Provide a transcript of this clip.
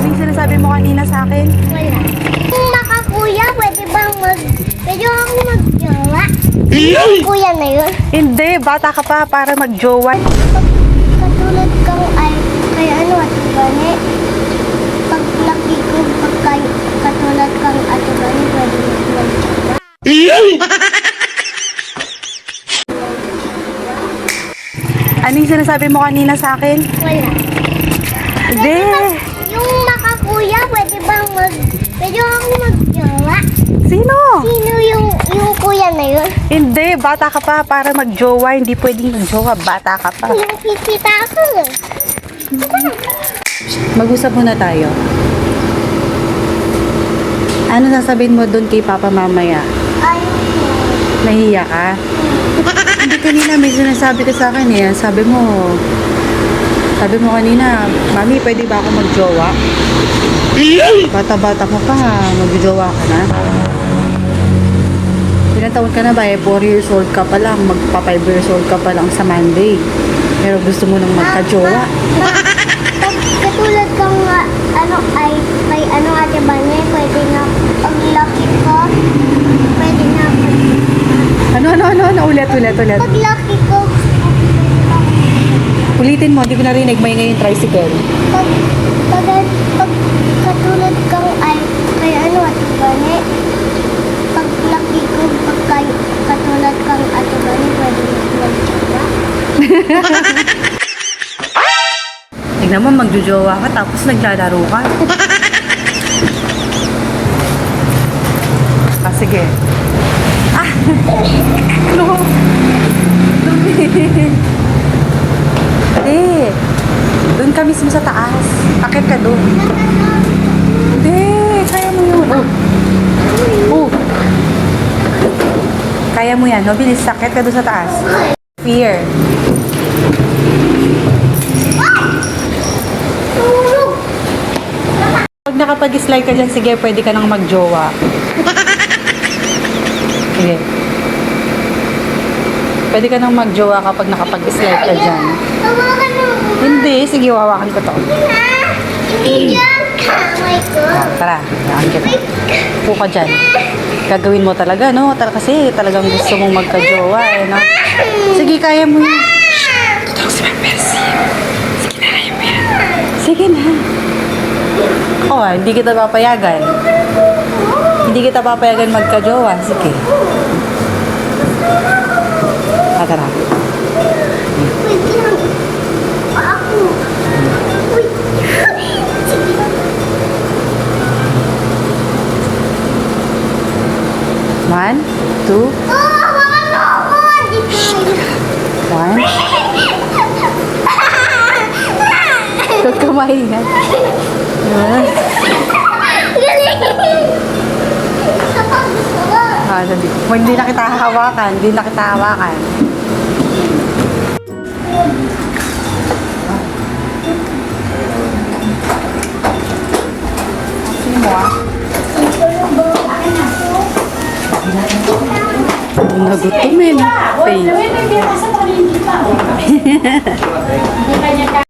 Ano yung sinasabi mo kanina sa akin? Wala. Kung makakuya, pwede ako magjowa. Kuya na yun. Hindi, bata ka pa para mag-jowa. Katulad kang kay ano at gani. Pag laki ko, katulad kang at gani, pwede magjowa. Ano yung sinasabi mo kanina sa akin? Wala. Hindi. Yung makakuya, pwede ako magjowa. Sino? Sino yung kuya na yun? Hindi, bata ka pa para mag-jowa. Hindi pwedeng mag-jowa, bata ka pa. Yung kikita ako. Mag-usap muna tayo. Ano sasabihin mo doon kay Papa mamaya? Ayun. Nahiya ka? Hindi, kanina may sinasabi ka sa akin eh. Sabi mo kanina, Mami, pwede ba ako mag-jowa? Bata-bata mo pa, mag-jowa ka na. Ilang taon ka na ba eh? 4 years old ka pa lang, magpa 5 years old ka pa lang sa Monday. Pero gusto mo nang magka-jowa. Katulad kang kay Ate Bane, pwede na pag laki ko, pwede na Ano? Ulit. pag laki ko, Ulitin mo, hindi ko narinig. May ngayon tricycle. pag katulad kang kay Ate Bane, pag laki ko, katulad kang Ate Bane, pwede na magjowa. Tignan mo, magjojowa ka tapos naglalaro ka. Sige. No. Hindi. Doon ka mismo sa taas. Akit ka doon. Hindi. Kaya mo yun. Oh. Kaya mo yan. No? Bilis. Akit ka doon sa taas. Fear. Pag nakapag-slide ka dyan, sige, pwede ka nang magjowa. Sige. Pwede ka nang magjowa kapag nakapag-slide ka dyan. Tawagan mo. Hindi. Sige, wawakan ko to. Hindi dyan. Kamay ko. Tara, wawakan kita. Upo ka dyan. Gagawin mo talaga, no? Kasi talagang gusto mong magka-jowa, eh, no? Sige, kaya mo yan. Tutulong si Ma'am Percy. Sige na, kaya mo yan. Sige na. Hindi kita papayagan. Hindi kita papayagan magka-jowa. Sige. Tara. Wait lang. Ako. Uy. Sige. One, two, Hawakan mo ako. one. Huwag ka mahingan. Kapag gusto mo. Hindi na kita hawakan. Hindi na kita hawakan. Sino mo ah? Nagutom eh.